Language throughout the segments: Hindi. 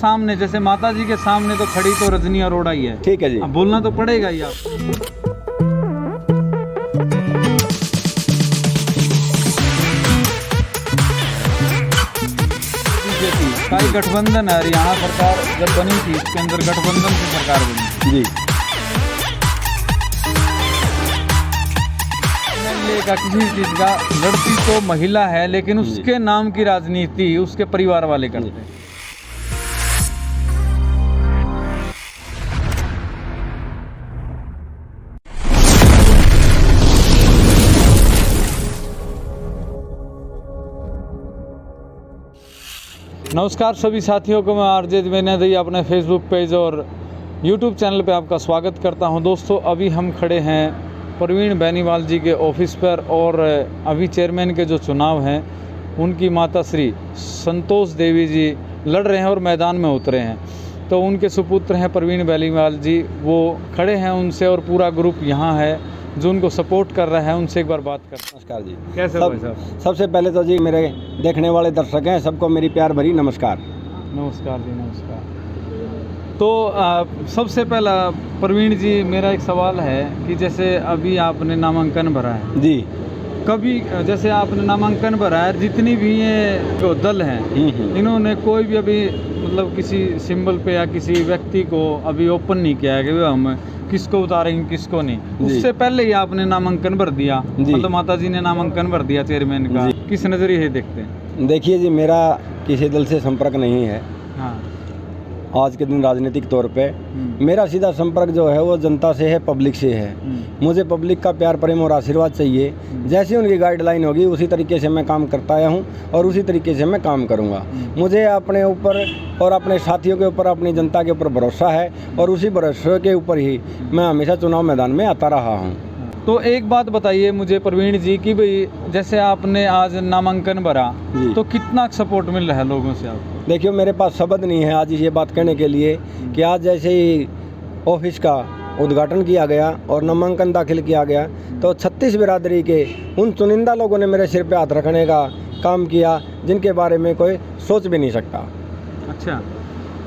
सामने, जैसे माता जी के सामने तो खड़ी तो रजनी अरोड़ा ही है, ठीक है जी। अब बोलना तो पड़ेगा ही आपको। बीजेपी का ही गठबंधन है, हरियाणा सरकार जब बनी थी इसके अंदर गठबंधन से सरकार बनी थी जी। का किसी चीज का, लड़ती तो महिला है लेकिन उसके नाम की राजनीति उसके परिवार वाले करते हैं। नमस्कार सभी साथियों को, मैं आरजे द्विवेदी अपने फेसबुक पेज और यूट्यूब चैनल पे आपका स्वागत करता हूं। दोस्तों, अभी हम खड़े हैं प्रवीण बेनीवाल जी के ऑफिस पर और अभी चेयरमैन के जो चुनाव हैं उनकी माता श्री संतोष देवी जी लड़ रहे हैं और मैदान में उतरे हैं। तो उनके सुपुत्र हैं प्रवीण बेनीवाल जी, वो खड़े हैं उनसे और पूरा ग्रुप यहाँ है जो उनको सपोर्ट कर रहा है। उनसे एक बार बात करते हैं। नमस्कार जी। कैसे हो भाई साहब? सबसे पहले तो जी मेरे देखने वाले दर्शक हैं, सबको मेरी प्यार भरी नमस्कार। नमस्कार जी, नमस्कार। तो सबसे पहला प्रवीण जी, मेरा एक सवाल है कि जैसे अभी आपने नामांकन भरा है जी, कभी जैसे आपने नामांकन भरा है, जितनी भी ये जो दल हैं इन्होंने कोई भी अभी मतलब किसी सिंबल पे या किसी व्यक्ति को अभी ओपन नहीं किया है कि हम किसको उतारेंगे किसको नहीं। उससे पहले ही आपने नामांकन भर दिया, मतलब माता जी ने नामांकन भर दिया चेयरमैन का। किस नज़रिए से देखते हैं? देखिए जी, मेरा किसी दल से संपर्क नहीं है। हाँ, आज के दिन राजनीतिक तौर पे मेरा सीधा संपर्क जो है वो जनता से है, पब्लिक से है। मुझे पब्लिक का प्यार प्रेम और आशीर्वाद चाहिए। जैसी उनकी गाइडलाइन होगी उसी तरीके से मैं काम करता आया हूँ और उसी तरीके से मैं काम करूँगा। मुझे अपने ऊपर और अपने साथियों के ऊपर, अपनी जनता के ऊपर भरोसा है और उसी भरोसे के ऊपर ही मैं हमेशा चुनाव मैदान में आता रहा हूँ। तो एक बात बताइए मुझे प्रवीण जी कि भाई जैसे आपने आज नामांकन भरा तो कितना सपोर्ट मिल रहा है लोगों से आपको? देखिए, मेरे पास शब्द नहीं है आज ये बात कहने के लिए कि आज जैसे ही ऑफिस का उद्घाटन किया गया और नामांकन दाखिल किया गया तो 36 बिरादरी के उन चुनिंदा लोगों ने मेरे सिर पे हाथ रखने का काम किया जिनके बारे में कोई सोच भी नहीं सकता। अच्छा,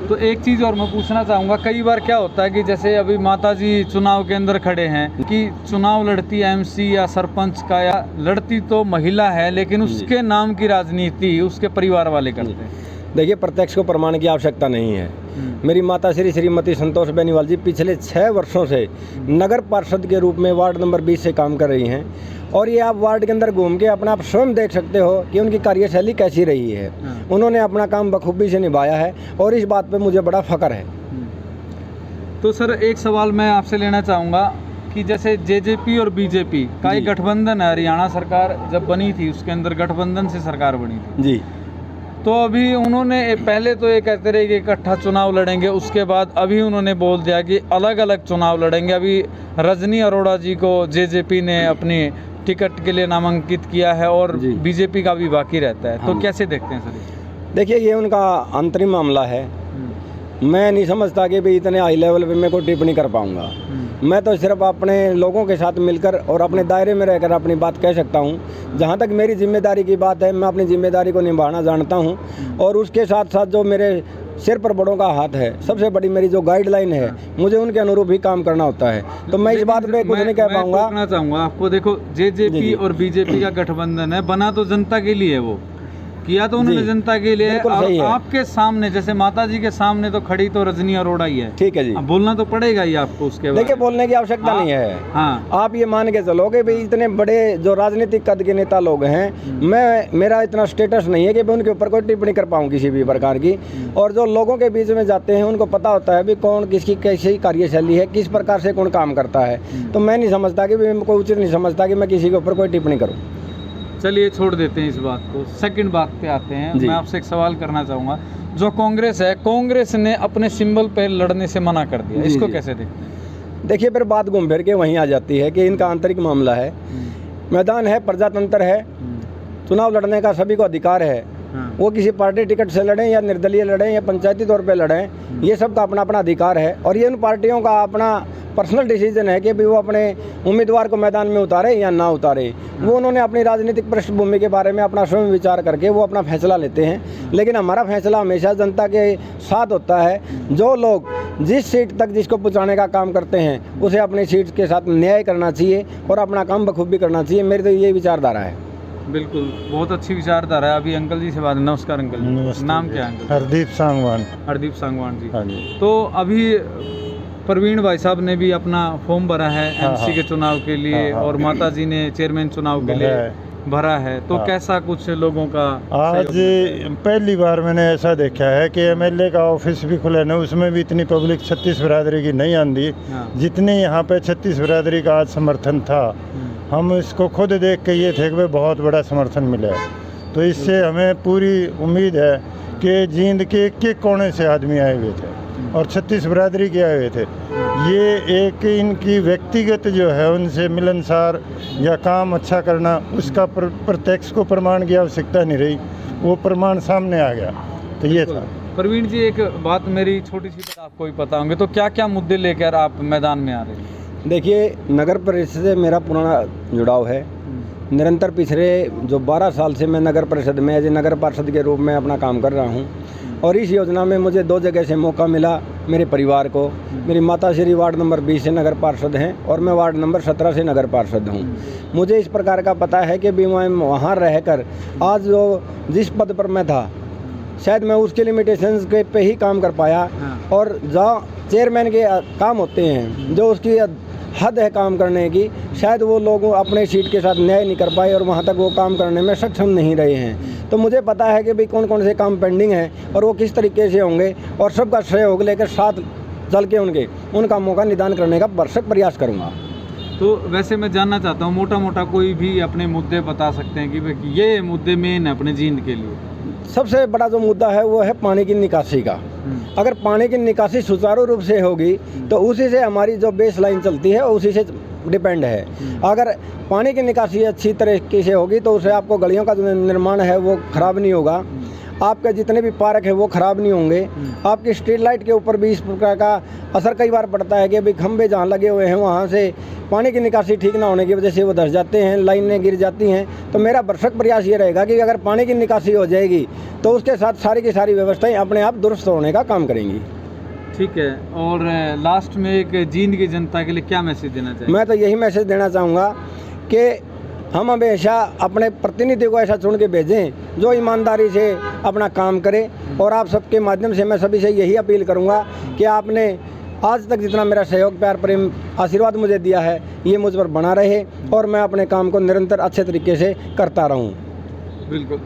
तो एक चीज़ और मैं पूछना चाहूँगा, कई बार क्या होता है कि जैसे अभी माता जी चुनाव के अंदर खड़े हैं कि चुनाव लड़ती एमसी या सरपंच का, या लड़ती तो महिला है लेकिन उसके नाम की राजनीति उसके परिवार वाले करते हैं। देखिए, प्रत्यक्ष को प्रमाण की आवश्यकता नहीं है। मेरी माता श्रीमती संतोष बेनीवाल जी पिछले 6 वर्षों से नगर पार्षद के रूप में वार्ड नंबर 20 से काम कर रही हैं और ये आप वार्ड के अंदर घूम के अपना आप स्वयं देख सकते हो कि उनकी कार्यशैली कैसी रही है। उन्होंने अपना काम बखूबी से निभाया है और इस बात पे मुझे बड़ा फख्र है। तो सर, एक सवाल मैं आपसे लेना चाहूँगा कि जैसे जेजेपी और बीजेपी का एक गठबंधन है, हरियाणा सरकार जब बनी थी उसके अंदर गठबंधन से सरकार बनी थी जी। तो अभी उन्होंने पहले तो ये कहते रहे कि इकट्ठा चुनाव लड़ेंगे, उसके बाद अभी उन्होंने बोल दिया कि अलग अलग चुनाव लड़ेंगे। अभी रजनी अरोड़ा जी को जेजेपी ने अपनी टिकट के लिए नामांकित किया है और बीजेपी का भी बाकी रहता है। तो कैसे देखते हैं सर? देखिए, ये उनका अंतरिम मामला है। मैं नहीं समझता कि भाई इतने हाई लेवल पे मैं कोई टिप्पणी कर पाऊंगा। मैं तो सिर्फ अपने लोगों के साथ मिलकर और अपने दायरे में रहकर अपनी बात कह सकता हूं। जहां तक मेरी जिम्मेदारी की बात है, मैं अपनी जिम्मेदारी को निभाना जानता हूं और उसके साथ साथ जो मेरे सिर पर बड़ों का हाथ है, सबसे बड़ी मेरी जो गाइडलाइन है, मुझे उनके अनुरूप ही काम करना होता है। तो मैं इस बात पे कुछ नहीं कह पाऊंगा। मैं चाहूँगा आपको, देखो जेजेपी और बीजेपी का गठबंधन है, बना तो जनता के लिए, वो किया तो उन्होंने जनता के लिए। और आपके सामने जैसे माता जी के सामने तो खड़ी तो रजनी अरोड़ा ही है। ठीक है जी। अब बोलना तो पड़ेगा ही आपको उसके बाद। देखिए, बोलने की आवश्यकता नहीं है। हाँ, आप ये मान के चलोगे भाई इतने बड़े जो राजनीतिक कद के नेता लोग हैं, मेरा इतना स्टेटस नहीं है कि मैं उनके ऊपर कोई टिप्पणी कर पाऊँ किसी भी प्रकार की। और जो लोगों के बीच में जाते हैं उनको पता होता है भी कौन किसकी कैसी कार्यशैली है, किस प्रकार से कौन काम करता है। तो मैं नहीं समझता कि मैं कोई उचित नहीं समझता कि मैं किसी के ऊपर कोई टिप्पणी करूँ। चलिए छोड़ देते हैं इस बात को, सेकंड बात पे आते हैं। मैं आपसे एक सवाल करना चाहूँगा, जो कांग्रेस है, कांग्रेस ने अपने सिंबल पे लड़ने से मना कर दिया, इसको कैसे देखते हैं? देखिए, फिर बात घूम फिर के वहीं आ जाती है कि इनका आंतरिक मामला है। मैदान है, प्रजातंत्र है, चुनाव लड़ने का सभी को अधिकार है। हाँ। वो किसी पार्टी टिकट से लड़ें या निर्दलीय लड़ें या पंचायती तौर पे लड़ें, ये सब का अपना अपना अधिकार है और ये उन पार्टियों का अपना पर्सनल डिसीजन है कि भी वो अपने उम्मीदवार को मैदान में उतारे या ना उतारे। वो उन्होंने अपनी राजनीतिक पृष्ठभूमि के बारे में अपना स्वयं विचार करके वो अपना फैसला लेते हैं, लेकिन हमारा फैसला हमेशा जनता के साथ होता है। जो लोग जिस सीट तक जिसको पहुंचाने का काम करते हैं उसे अपनी सीट के साथ न्याय करना चाहिए और अपना काम बखूबी करना चाहिए। मेरी तो ये विचारधारा है। बिल्कुल, बहुत अच्छी विचारधारा है। अभी अंकल जी से बात। नमस्कार अंकल जी। नमस्ते नाम जी। क्या है अंकल? हरदीप सांगवान। हरदीप सांगवान जी। हाँ जी। तो अभी प्रवीण भाई साहब ने भी अपना फॉर्म भरा है हाँ, एमसी हाँ। के चुनाव के लिए, हाँ, हाँ। और माता जी ने चेयरमैन चुनाव के भरा लिए है। भरा है। तो हाँ। कैसा कुछ लोगों का आज सहयोग? पहली बार मैंने ऐसा देखा है कि एमएलए का ऑफिस भी खुला है ना, उसमें भी इतनी पब्लिक 36 बिरादरी की नहीं आंदी हाँ। जितनी यहाँ पे 36 बिरादरी का आज समर्थन था। हम इसको खुद देख के ये थे कि भाई बहुत बड़ा समर्थन मिला है। तो इससे हमें पूरी उम्मीद है कि जींद के एक कोने से आदमी आए हुए थे और 36 बिरादरी के आए हुए थे। ये एक इनकी व्यक्तिगत जो है उनसे मिलनसार या काम अच्छा करना, उसका प्रत्यक्ष को प्रमाण की आवश्यकता नहीं रही, वो प्रमाण सामने आ गया। तो ये था। प्रवीण जी, एक बात मेरी छोटी सी बात आपको ही पता होंगे, तो क्या क्या मुद्दे लेकर आप मैदान में आ रहे हैं? देखिए, नगर परिषद से मेरा पुराना जुड़ाव है। निरंतर पिछले जो 12 साल से मैं नगर परिषद में एज ए नगर पार्षद के रूप में अपना काम कर रहा हूँ और इस योजना में मुझे 2 जगह से मौका मिला मेरे परिवार को। मेरी माता श्री वार्ड नंबर 20 से नगर पार्षद हैं और मैं वार्ड नंबर 17 से नगर पार्षद हूँ। मुझे इस प्रकार का पता है कि भी मैं वहाँ रहकर आज जो जिस पद पर मैं था शायद मैं उसके लिमिटेशंस के पे ही काम कर पाया। हाँ। और जहाँ चेयरमैन के काम होते हैं, जो उसकी हद है काम करने की, शायद वो लोग अपने सीट के साथ न्याय नहीं कर पाए और वहाँ तक वो काम करने में सक्षम नहीं रहे हैं। तो मुझे पता है कि भाई कौन कौन से काम पेंडिंग हैं और वो किस तरीके से होंगे और सबका सहयोग लेकर साथ चल के उन कामों का निदान करने का भरसक प्रयास करूँगा। तो वैसे मैं जानना चाहता हूँ, मोटा मोटा कोई भी अपने मुद्दे बता सकते हैं कि भाई ये मुद्दे मेन है अपने जींद के लिए? सबसे बड़ा जो मुद्दा है वो है पानी की निकासी का। अगर पानी की निकासी सुचारू रूप से होगी तो उसी से हमारी जो बेस लाइन चलती है उसी से डिपेंड है। अगर पानी की निकासी अच्छी तरीके से होगी तो उससे आपको गलियों का जो निर्माण है वो खराब नहीं होगा, आपके जितने भी पार्क है वो खराब नहीं होंगे, आपकी स्ट्रीट लाइट के ऊपर भी इस प्रकार का असर कई बार पड़ता है कि भाई खंभे जहाँ लगे हुए हैं वहाँ से पानी की निकासी ठीक ना होने की वजह से वो धंस जाते हैं, लाइनें गिर जाती हैं। तो मेरा भरसक प्रयास ये रहेगा कि अगर पानी की निकासी हो जाएगी तो उसके साथ सारी की सारी व्यवस्थाएं अपने आप दुरुस्त होने का काम करेंगी। ठीक है। और लास्ट में एक जींद की जनता के लिए क्या मैसेज देना चाहिए? मैं तो यही मैसेज देना चाहूँगा कि हम हमेशा अपने प्रतिनिधि को ऐसा चुन के भेजें जो ईमानदारी से अपना काम करे। और आप सबके माध्यम से मैं सभी से यही अपील करूँगा कि आपने आज तक जितना मेरा सहयोग, प्यार, प्रेम, आशीर्वाद मुझे दिया है ये मुझ पर बना रहे और मैं अपने काम को निरंतर अच्छे तरीके से करता रहूँ। बिल्कुल।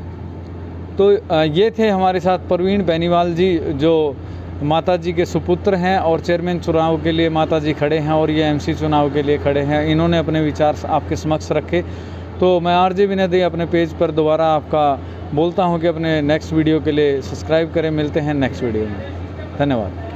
तो ये थे हमारे साथ प्रवीण बेनीवाल जी, जो माता जी के सुपुत्र हैं और चेयरमैन चुनाव के लिए माता जी खड़े हैं और ये एमसी चुनाव के लिए खड़े हैं। इन्होंने अपने विचार आपके समक्ष रखे। तो मैं आरजे विनय दे अपने पेज पर दोबारा आपका बोलता हूँ कि अपने नेक्स्ट वीडियो के लिए सब्सक्राइब करें। मिलते हैं नेक्स्ट वीडियो में। धन्यवाद।